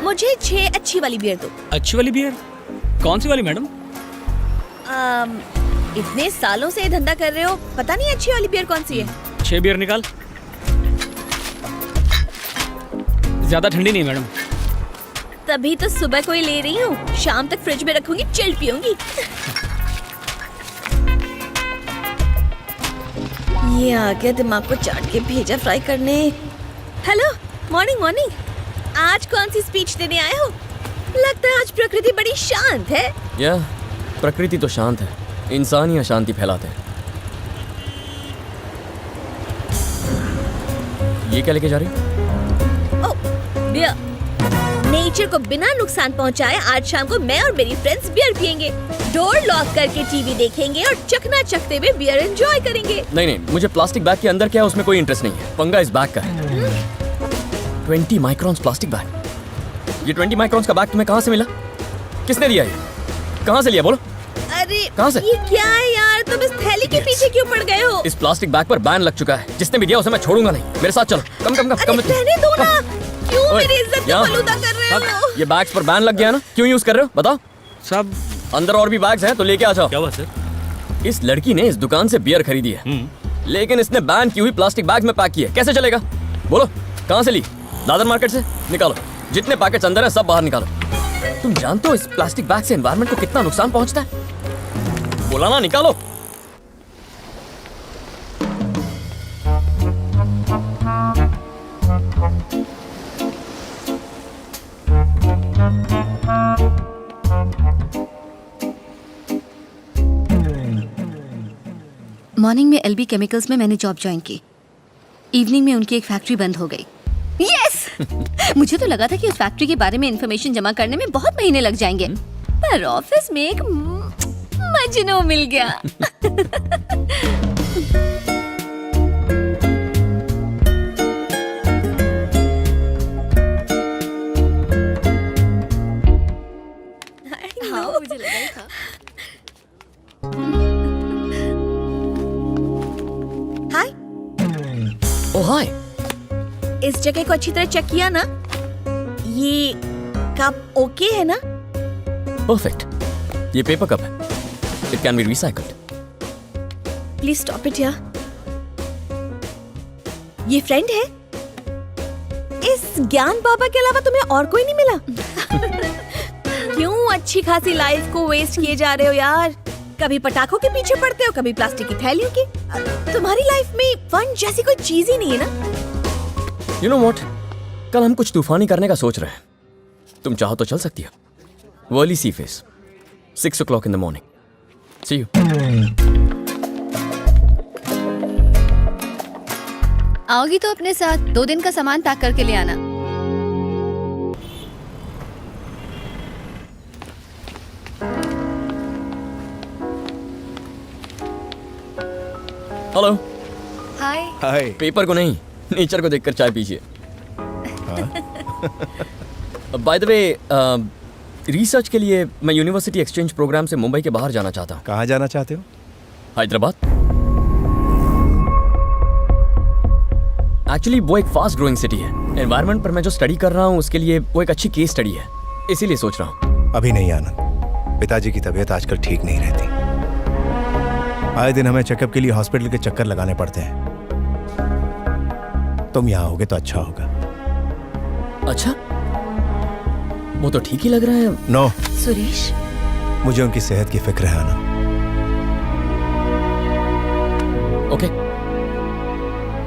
मुझे 6 अच्छी वाली बियर दो। अच्छी वाली बियर? कौन सी वाली मैडम? इतने सालों से ये धंधा कर रहे हो, पता नहीं अच्छी वाली बियर कौन सी है? 6 बियर निकाल। ज्यादा ठंडी नहीं मैडम। तभी तो सुबह को ही ले रही हूँ, शाम तक फ्रिज में रखूंगी, चिल्ड पीऊंगी। ये आ गया दिमाग को चाट के भेजा फ्राई करने। Hello, morning morning. आज कौन सी स्पीच देने आए हो? लगता है आज प्रकृति बड़ी शांत है। या प्रकृति तो शांत है, इंसान ही अशांति फैलाते हैं। ये क्या लेके जा रही? ओह, बियर। नेचर को बिना नुकसान पहुंचाए आज शाम को मैं और मेरी फ्रेंड्स बियर पियेंगे, डोर लॉक करके टीवी देखेंगे और चखना चखते हुए बियर एंजॉय करेंगे। नहीं नहीं, मुझे प्लास्टिक बैग के अंदर क्या है उसमें कोई इंटरेस्ट नहीं है। पंगा इस बैग का है। 20 माइक्रॉन्स प्लास्टिक बैग। ये 20 माइक्रॉन्स का बैग तुम्हें कहाँ से मिला? किसने दिया? ये कहाँ से लिया बोलो? अरे कहाँ से? ये क्या है यार, तुम इस थैली के पीछे क्यों पड़ गए हो? इस प्लास्टिक बैग पर बैन लग चुका है। जिसने भी दिया उसे मैं छोड़ूंगा नहीं। मेरे साथ चलो। कम कम कम कम। रहने दो ना, क्यों मेरी इज्जत को बलूदा कर रहे हो? ये बैग्स पर बैन लग गया ना, क्यों यूज कर रहे हो बताओ? सब अंदर और भी बैग्स हैं तो लेके आ जाओ। क्या हुआ सर? इस लड़की ने इस दुकान से बियर खरीदी है, लेकिन इसने बैन की हुई प्लास्टिक बैग्स में पैक की है। कैसे चलेगा बोलो? कहाँ से ली? दादर मार्केट से। निकालो, जितने पैकेट्स अंदर है सब बाहर निकालो। तुम जानते हो इस प्लास्टिक बैग से एनवायरनमेंट को कितना नुकसान पहुंचता है? बोला ना, निकालो। मॉर्निंग में एलबी केमिकल्स में मैंने जॉब ज्वाइन की। इवनिंग में उनकी एक फैक्ट्री बंद हो गई। यस! मुझे तो लगा था कि उस फैक्ट्री के बारे में इंफॉर्मेशन जमा करने में बहुत महीने लग जाएंगे, पर ऑफिस में एक मजनू मिल गया। हाँ, मुझे लगा ही था। हाय। ओह हाय। इस जगह को अच्छी तरह चेक किया ना? ये कप ओके है ना? परफेक्ट। ये पेपर कप है। It can be recycled. Please stop it यार। ये फ्रेंड है? इस ज्ञान बाबा के अलावा तुम्हें और कोई नहीं मिला? क्यों अच्छी खासी लाइफ को वेस्ट किए जा रहे हो यार? कभी पटाखों के पीछे पड़ते हो, कभी प्लास्टिक की थैलियों की। तुम्हारी लाइफ में फन जैसी कोई चीज ही नहीं है ना? You know what? कल हम कुछ तूफानी करने का सोच रहे हैं। तुम चाहो तो चल सकती हो। वर्ली सी face, 6 o'clock in the morning. See you. आओगी तो अपने साथ 2 दिन का सामान पैक करके ले आना। हेलो। हाय। हाय। पेपर को नहीं, नेचर को देखकर चाय पीजिए। बाय द वे, रिसर्च के लिए मैं यूनिवर्सिटी एक्सचेंज प्रोग्राम से मुंबई के बाहर जाना चाहता हूँ। कहाँ जाना चाहते हो? हैदराबाद। एक्चुअली वो एक फास्ट ग्रोइंग सिटी है। एनवायरनमेंट पर मैं जो स्टडी कर रहा हूँ उसके लिए वो एक अच्छी केस स्टडी है, इसीलिए सोच रहा हूँ। अभी नहीं आनंद, पिताजी की तबीयत आजकल ठीक नहीं रहती। आए दिन हमें चेकअप के लिए हॉस्पिटल के चक्कर लगाने पड़ते हैं। तुम यहाँ होगे तो अच्छा होगा। अच्छा, वो तो ठीक ही लग रहा है। नो सुरेश, मुझे उनकी सेहत की फिक्र है आनंद। Okay,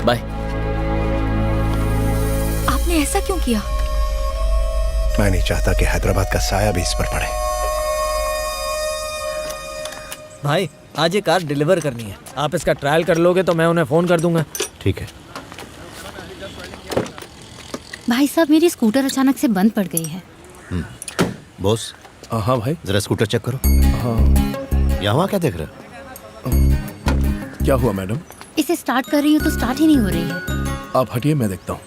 bye. आपने ऐसा क्यों किया? मैं नहीं चाहता कि हैदराबाद का साया भी इस पर पड़े। भाई, आज ये कार डिलीवर करनी है। आप इसका ट्रायल कर लोगे तो मैं उन्हें फोन कर दूंगा। ठीक है। भाई साहब, मेरी स्कूटर अचानक से बंद पड़ गई है। बॉस। हाँ भाई। जरा स्कूटर चेक करो। हाँ। यहाँ क्या देख रहे हो? क्या हुआ मैडम? इसे स्टार्ट कर रही हूँ तो स्टार्ट ही नहीं हो रही है। आप हटिए, मैं देखता हूँ।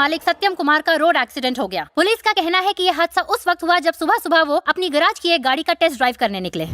मालिक सत्यम कुमार का रोड एक्सीडेंट हो गया। पुलिस का कहना है कि यह हादसा उस वक्त हुआ जब सुबह सुबह वो अपनी गैराज की एक गाड़ी का टेस्ट ड्राइव करने निकले।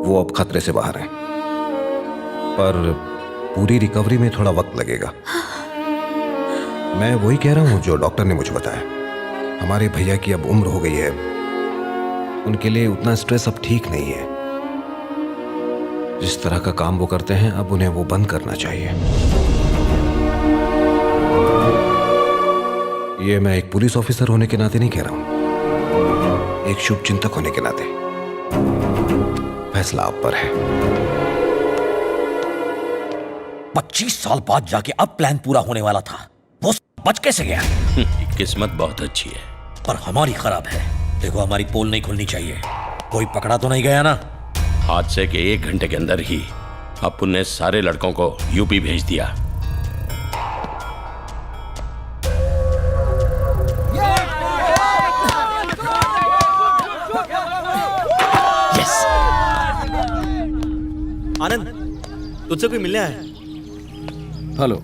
वो अब खतरे से बाहर है, पर पूरी रिकवरी में थोड़ा वक्त लगेगा। मैं वही कह रहा हूं जो डॉक्टर ने मुझे बताया। हमारे भैया की अब उम्र हो गई है, उनके लिए उतना स्ट्रेस अब ठीक नहीं है। जिस तरह का काम वो करते हैं अब उन्हें वो बंद करना चाहिए। ये मैं एक पुलिस ऑफिसर होने के नाते नहीं कह रहा हूं, एक शुभ चिंतक होने के नाते। फैसला आप पर है। 25 साल बाद जाके अब प्लान पूरा होने वाला था, वो बच कैसे गया? किस्मत बहुत अच्छी है, पर हमारी खराब है। देखो, हमारी पोल नहीं खुलनी चाहिए। कोई पकड़ा तो नहीं गया ना? हादसे के 1 घंटे के अंदर ही अपुन ने सारे लड़कों को यूपी भेज दिया। आनंद, तुझसे कोई मिलने आया है? हेलो,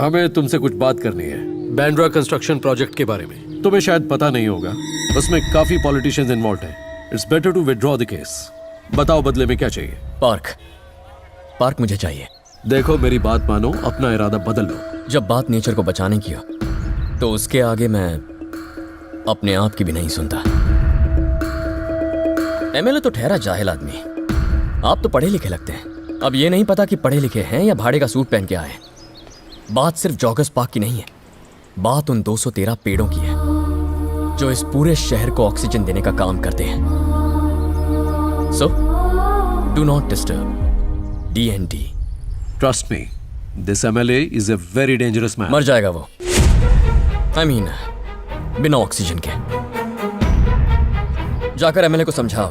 हमें तुमसे कुछ बात करनी है बैंड्रा कंस्ट्रक्शन प्रोजेक्ट के बारे में। तुम्हें शायद पता नहीं होगा, उसमें काफी पॉलिटिशियंस इन्वॉल्व हैं। It's better to withdraw the case. बताओ बदले में क्या चाहिए? पार्क मुझे चाहिए। देखो, मेरी बात मानो, अपना इरादा बदल लो। जब बात नेचर को बचाने की हो तो उसके आगे मैं अपने आप की भी नहीं सुनता। एमएलए तो ठहरा जाहिल आदमी, आप तो पढ़े लिखे लगते हैं। अब ये नहीं पता कि पढ़े लिखे हैं या भाड़े का सूट पहन के आए। बात सिर्फ जॉगर्स पार्क की नहीं है, बात उन 213 पेड़ों की है जो इस पूरे शहर को ऑक्सीजन देने का काम करते हैं। So do not disturb DND। Trust me, this MLA is a very dangerous man. मर जाएगा वो, I mean, बिना ऑक्सीजन के। जाकर एमएलए को समझाओ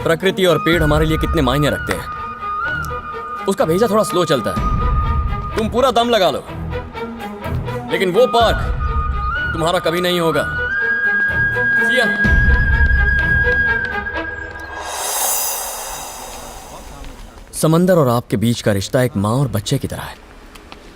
प्रकृति और पेड़ हमारे लिए कितने मायने रखते हैं। उसका भेजा थोड़ा स्लो चलता है, तुम पूरा दम लगा लो, लेकिन वो पार्क तुम्हारा कभी नहीं होगा। समंदर और आपके बीच का रिश्ता एक माँ और बच्चे की तरह है।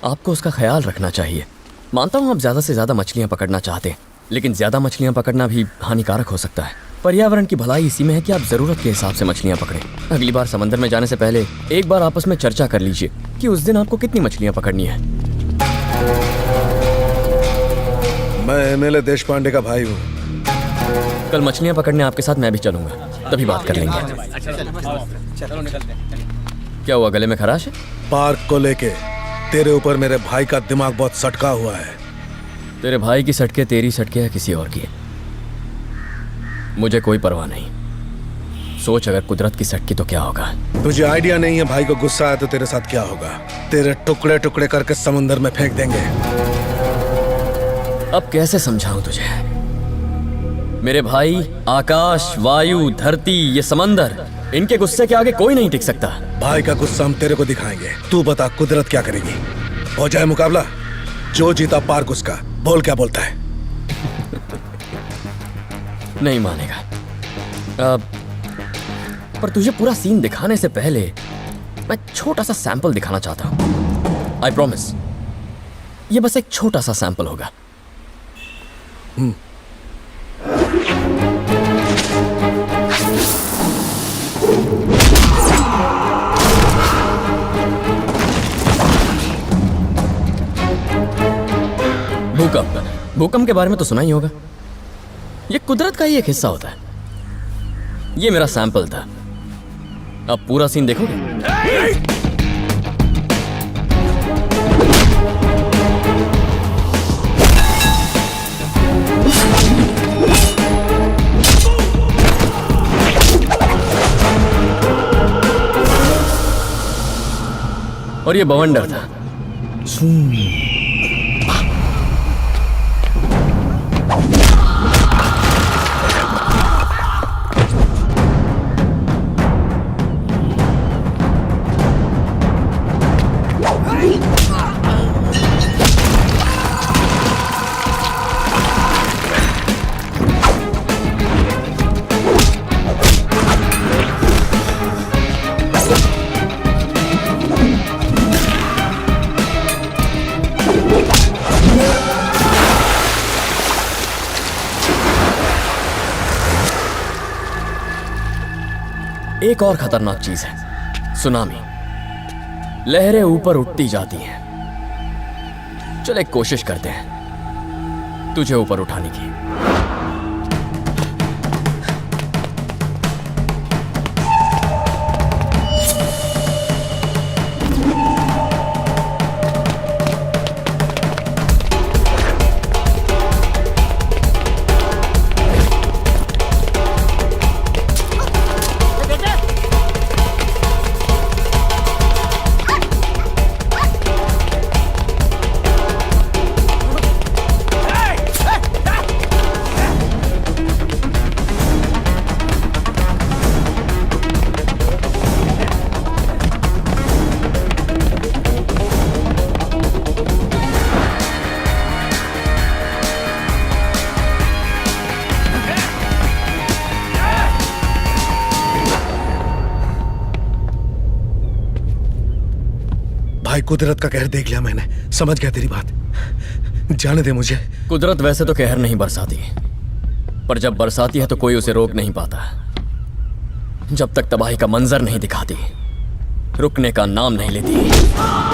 आपको उसका ख्याल रखना चाहिए। मानता हूं आप ज्यादा से ज्यादा मछलियां पकड़ना चाहते हैं, लेकिन ज्यादा मछलियां पकड़ना भी हानिकारक हो सकता है। पर्यावरण की भलाई इसी में है कि आप जरूरत के हिसाब से मछलियां पकड़ें। अगली बार समंदर में जाने से पहले एक बार आपस में चर्चा कर लीजिए कि उस दिन आपको कितनी मछलियां पकड़नी है। मैं एमएलए देश पांडे का भाई हूँ। कल मछलियां पकड़ने आपके साथ मैं भी चलूंगा, तभी बात कर लेंगे। क्या हुआ, गले में खराश है? पार्क को लेके तेरे ऊपर मेरे भाई का दिमाग बहुत सटका हुआ है। तेरे भाई की सटके तेरी सटके या किसी और की, मुझे कोई परवाह नहीं। सोच, अगर कुदरत की सटकी तो क्या होगा। तुझे आइडिया नहीं है भाई को गुस्सा आया तो तेरे साथ क्या होगा। तेरे टुकड़े टुकड़े करके समुंदर में फेंक देंगे। अब कैसे समझाऊं तुझे? मेरे भाई, आकाश, वायु, धरती, ये समंदर, इनके गुस्से के आगे कोई नहीं टिक सकता। भाई का गुस्सा हम तेरे को दिखाएंगे। तू बता कुदरत क्या करेगी? हो जाए मुकाबला, जो जीता पार्क उसका। बोल क्या बोलता है? नहीं मानेगा। पर तुझे पूरा सीन दिखाने से पहले मैं छोटा सा सैंपल दिखाना चाहता हूं। आई प्रॉमिस, ये बस एक छोटा सा सैंपल होगा। भूकंप के बारे में तो सुना ही होगा। ये कुदरत का ही एक हिस्सा होता है। ये मेरा सैंपल था। अब पूरा सीन देखोगे? और ये बवंडर था। एक और खतरनाक चीज है, सुनामी। लहरें ऊपर उठती जाती हैं। चल एक कोशिश करते हैं तुझे ऊपर उठाने की। भाई कुदरत का कहर देख लिया मैंने, समझ गया तेरी बात। जाने दे मुझे। कुदरत वैसे तो कहर नहीं बरसाती, पर जब बरसाती है तो कोई उसे रोक नहीं पाता। जब तक तबाही का मंजर नहीं दिखाती, रुकने का नाम नहीं लेती।